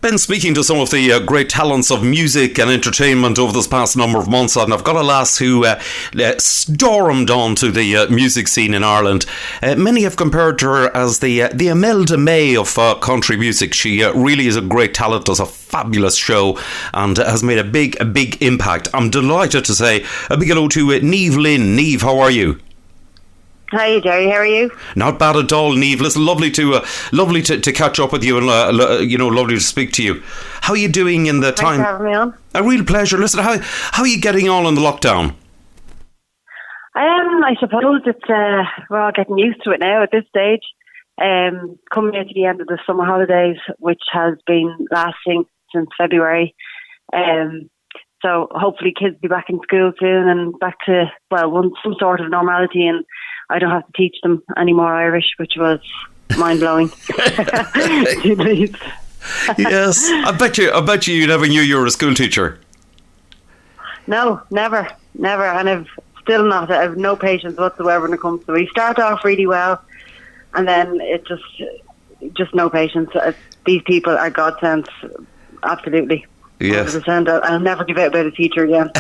Been speaking to some of the great talents of music and entertainment over this past number of months, and I've got a lass who stormed onto the music scene in Ireland. Many have compared to her as the Imelda May of country music. She really is a great talent, does a fabulous show, and has made a big impact. I'm delighted to say a big hello to Niamh Lynn. Niamh, how are you? Hi Jerry, how are you? Not bad at all, Niamh. Listen, lovely to catch up with you, and lovely to speak to you. How are you doing in the time? Thanks for having me on. A real pleasure. Listen, how are you getting on in the lockdown? I suppose it's we're all getting used to it now at this stage. Coming near to the end of the summer holidays, which has been lasting since February. So hopefully kids will be back in school soon and back to some sort of normality, and I don't have to teach them any more Irish, which was mind-blowing. Yes, I bet you never knew you were a school teacher. No, never, and I have no patience whatsoever when it comes to it. We start off really well, and then it just no patience. These people are godsends, absolutely. Yes, 100%. I'll never give out about a teacher again.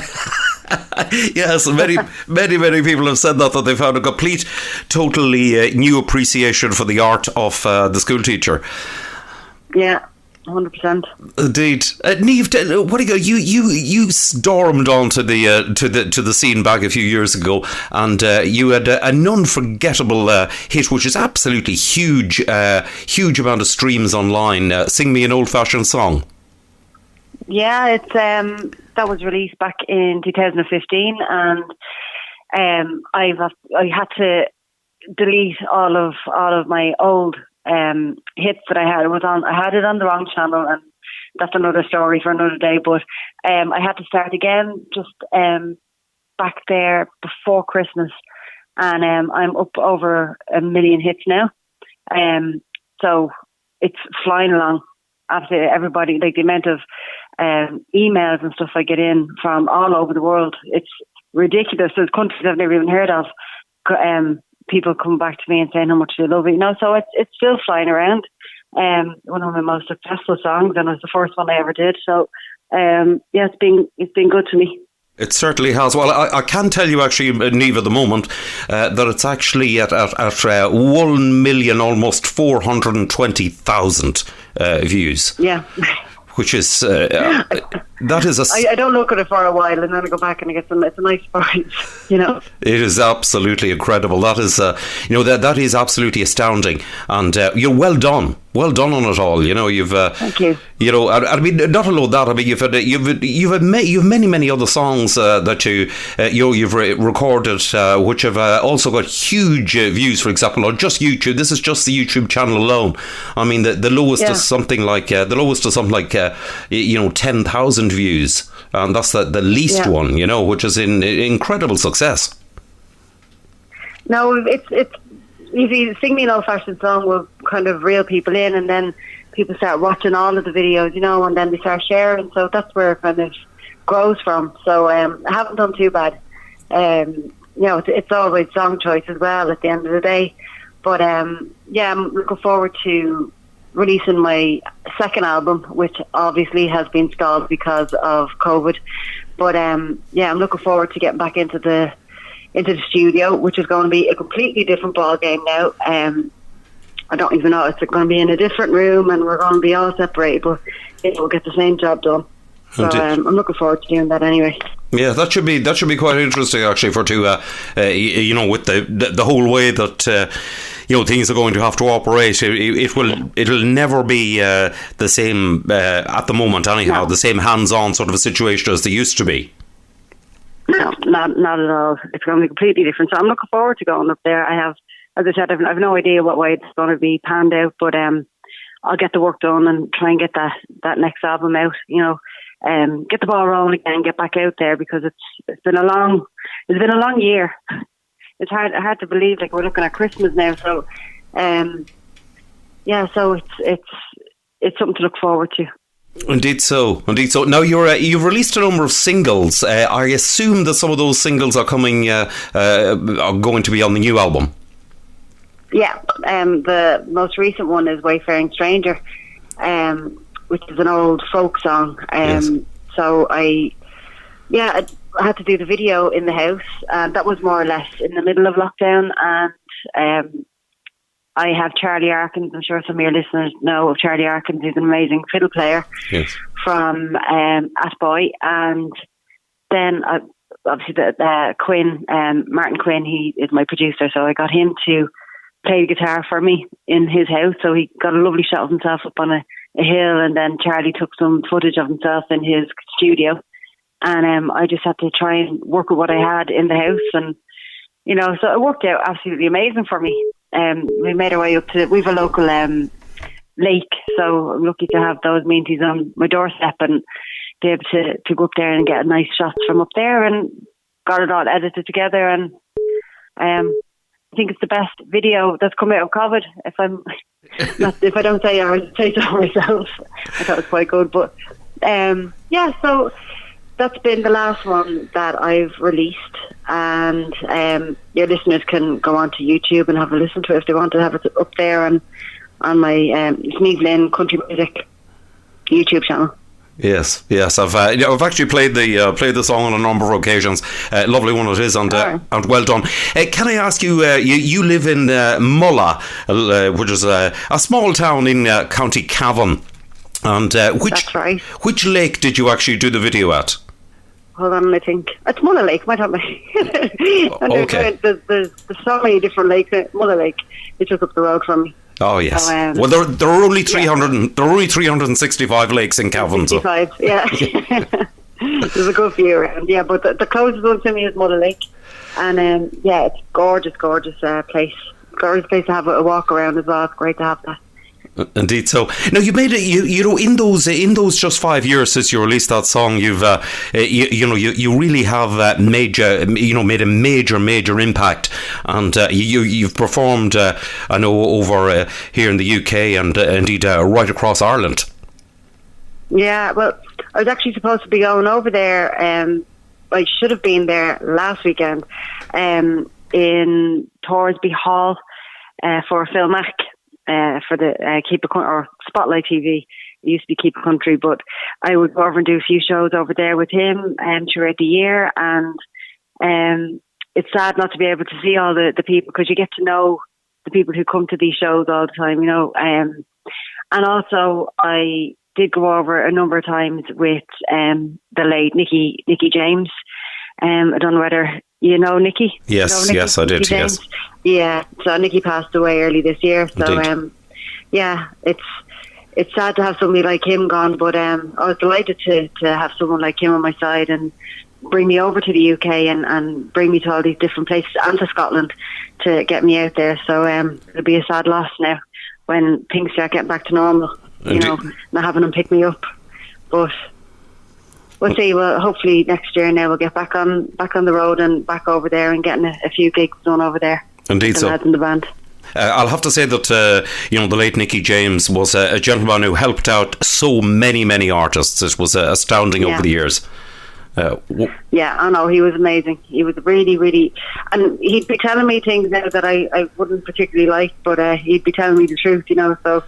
Yes, many people have said that they found a totally new appreciation for the art of the school teacher. Yeah, 100%. Indeed, Niamh, what do you go? You stormed onto the scene back a few years ago, and you had an unforgettable hit, which is absolutely huge amount of streams online. Sing Me an Old-Fashioned Song. Yeah, it's that was released back in 2015, and I had to delete all of my old hits that I had. I had it on the wrong channel, and that's another story for another day. But I had to start again just back there before Christmas, and I'm up over 1 million hits now. So it's flying along. Absolutely everybody, like the amount of emails and stuff I get in from all over the world, it's ridiculous. There's countries I've never even heard of. People come back to me and saying how much they love it, so it's still flying around. One of my most successful songs, and it was the first one I ever did. So it's been good to me. It certainly has. Well, I can tell you actually, Niamh, at the moment, that it's actually at 1 million, almost 420,000 views. Yeah. Which is that is I don't look at it for a while, and then I go back and it's a nice surprise, It is absolutely incredible. That is that is absolutely astounding, and you're well done on it all. You've thank you. I mean, not alone that. I mean, you've many other songs that you've recorded, which have also got huge views. For example, on just YouTube. This is just the YouTube channel alone. I mean, the lowest is something like 10,000 views, and that's the least one. Which is incredible success. No, it's. If you Sing Me an Old-Fashioned Song will kind of reel people in, and then people start watching all of the videos, and then they start sharing. So that's where it kind of grows from. So I haven't done too bad. It's always song choice as well at the end of the day. But I'm looking forward to releasing my second album, which obviously has been stalled because of COVID. But I'm looking forward to getting back into the studio, which is going to be a completely different ball game now. I don't even know, it's going to be in a different room, and we're going to be all separated, but we'll get the same job done. So I'm looking forward to doing that anyway. Yeah, that should be quite interesting actually with the whole way that things are going to have to operate. It'll never be the same at the moment anyhow. No. The same hands-on sort of a situation as they used to be. No, not at all. It's going to be completely different. So I'm looking forward to going up there. I have, as I said, I've no idea what way it's going to be panned out, but I'll get the work done and try and get that next album out. Get the ball rolling again, get back out there, because it's been a long year. It's hard to believe. Like, we're looking at Christmas now, so so it's something to look forward to. Indeed so. Now you've released a number of singles. I assume that some of those singles are going to be on the new album. Yeah, the most recent one is Wayfaring Stranger. which is an old folk song. Yes. So I had to do the video in the house, and that was more or less in the middle of lockdown. And I have Charlie Arkins. I'm sure some of your listeners know of Charlie Arkins. He's an amazing fiddle player from Atboy. And then obviously the Quinn, Martin Quinn, he is my producer, so I got him to play the guitar for me in his house. So he got a lovely shot of himself up on a hill, and then Charlie took some footage of himself in his studio. And I just had to try and work with what I had in the house. And, you know, so it worked out absolutely amazing for me. We made our way up to, we have a local lake, so I'm lucky to have those meenties on my doorstep and be able to go up there and get nice shots from up there, and got it all edited together. And I think it's the best video that's come out of COVID. If I don't say it, I'll say so myself. I thought it was quite good. But so that's been the last one that I've released, and your listeners can go onto YouTube and have a listen to it if they want to have it up there on my Niamh Lynn Country Music YouTube channel. Yes. I've actually played the song on a number of occasions. Lovely one it is, and well done. Can I ask you? You live in Mulla, which is a small town in County Cavan, and that's right. Which lake did you actually do the video at? Hold on, I think it's Mulla Lake. Might have Okay. There's so many different lakes. Mulla Lake, it's just up the road from me. Oh yes. So, well, there are only 300. There are only 365 lakes in Cavan. 65, yeah. There's a good few around. Yeah, but the closest one to me is Mulla Lake, and it's gorgeous place. Gorgeous place to have a walk around as well. It's great to have that. Indeed. So now you made it. You know, in those just 5 years since you released that song, you've you really have made a major impact, and you've performed. I know over here in the UK and indeed right across Ireland. Yeah, well, I was actually supposed to be going over there. I should have been there last weekend in Torsby Hall for Phil Mack. For the Keep a Country or Spotlight TV. It used to be Keep a Country, but I would go over and do a few shows over there with him throughout the year. And it's sad not to be able to see all the people, because you get to know the people who come to these shows all the time, you know. And also, I did go over a number of times with the late Nicky James. I don't know whether you know Nicky. Yes, yes, I did. Nicky yes. James. Yeah, so Nicky passed away early this year. So, it's sad to have somebody like him gone. But I was delighted to have someone like him on my side and bring me over to the UK and bring me to all these different places and to Scotland to get me out there. So it'll be a sad loss now when things start getting back to normal. You know, not having him pick me up. But we'll see. Well, hopefully next year now we'll get back on the road and back over there and getting a few gigs done over there. Indeed, the lads in the band. I'll have to say that the late Nicky James was a gentleman who helped out so many artists. It was astounding over the years. I know, he was amazing. He was really, and he'd be telling me things now that I wouldn't particularly like, but he'd be telling me the truth, you know. So,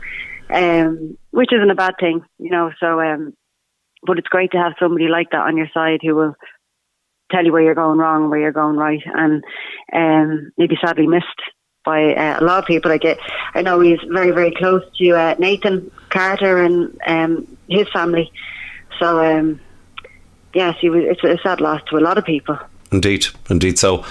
which isn't a bad thing, you know. So, but it's great to have somebody like that on your side who will tell you where you're going wrong and where you're going right, and maybe sadly missed by a lot of people. I know he's very close to Nathan Carter and his family. So yes, it's a sad loss to a lot of people. Indeed. So,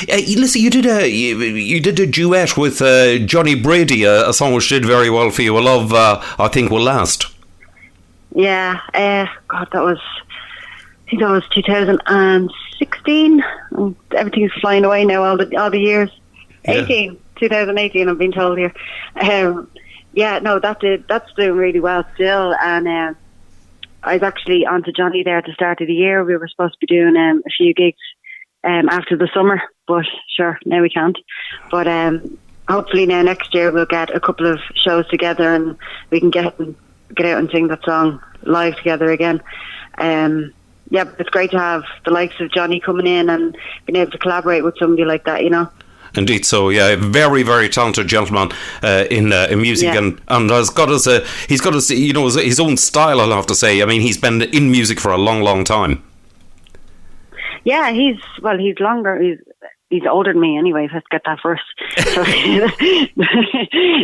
listen, you did a duet with Johnny Brady, a song which did very well for you. A Love, I Think Will Last. Yeah, God, I think that was 2016. Everything's flying away now. All the years. 2018. I've been told here. That's doing really well still. And I was actually on to Johnny there at the start of the year. We were supposed to be doing a few gigs after the summer, but sure, now we can't. But hopefully now next year we'll get a couple of shows together and we can get out and sing that song live together again. But it's great to have the likes of Johnny coming in and being able to collaborate with somebody like that, you know. Indeed, so yeah, a very, very talented gentleman in music, Yeah. and he's got his own style. I'll have to say. I mean, he's been in music for a long, long time. Yeah, he's longer. He's older than me anyway. Let's get that first. So,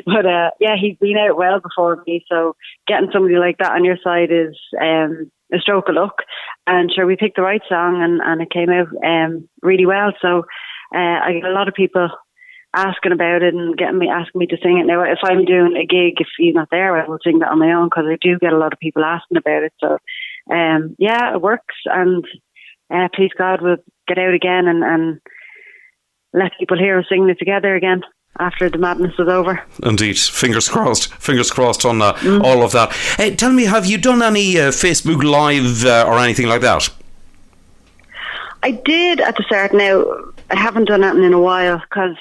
but yeah, he's been out well before me. So getting somebody like that on your side is a stroke of luck. And sure, we picked the right song, and it came out really well. So I get a lot of people asking about it and asking me to sing it. Now, if I'm doing a gig, if he's not there, I will sing that on my own, because I do get a lot of people asking about it. So yeah, it works, and please God, we'll get out again and let people hear us singing it together again after the madness is over. Indeed, fingers crossed on all of that. Tell me, have you done any Facebook Live or anything like that? I did at the start. Now, I haven't done that in a while, because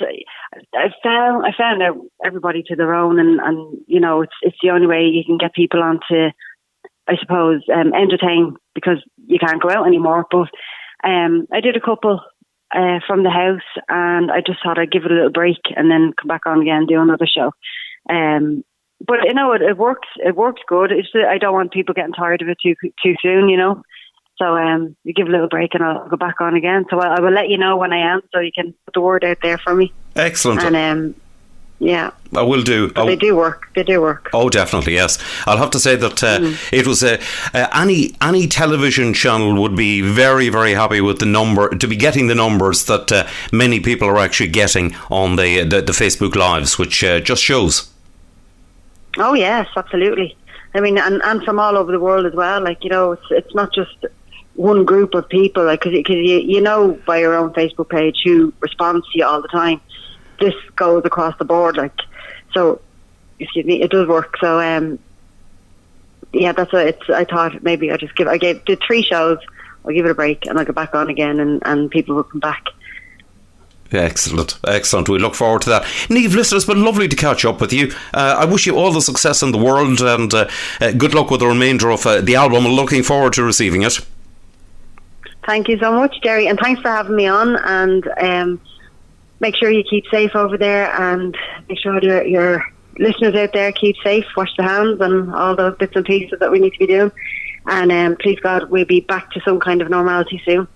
I found out everybody to their own, and you know, it's the only way you can get people on to, I suppose, entertain, because you can't go out anymore. But I did a couple from the house, and I just thought I'd give it a little break and then come back on again and do another show. But you know, it works. It works good. It's just, I don't want people getting tired of it too soon, you know. So you give a little break and I'll go back on again. So I will let you know when I am, so you can put the word out there for me. Excellent. And yeah, I will do. They do work. They do work. Oh, definitely, yes. I'll have to say that it was any television channel would be very, very happy with to be getting the numbers that many people are actually getting on the Facebook Lives, which just shows. Oh yes, absolutely. I mean, and from all over the world as well. Like, you know, it's not just one group of people. Like, because you know by your own Facebook page who responds to you all the time. This goes across the board, like, so. Excuse me, it does work. So, yeah, that's what it's. I thought maybe did 3 shows. I'll give it a break and I'll go back on again, and people will come back. Excellent. We look forward to that. Niamh, listen, it's been lovely to catch up with you. I wish you all the success in the world, and good luck with the remainder of the album. I'm looking forward to receiving it. Thank you so much, Jerry, and thanks for having me on. And make sure you keep safe over there, and make sure your listeners out there keep safe, wash their hands, and all those bits and pieces that we need to be doing. And please God, we'll be back to some kind of normality soon.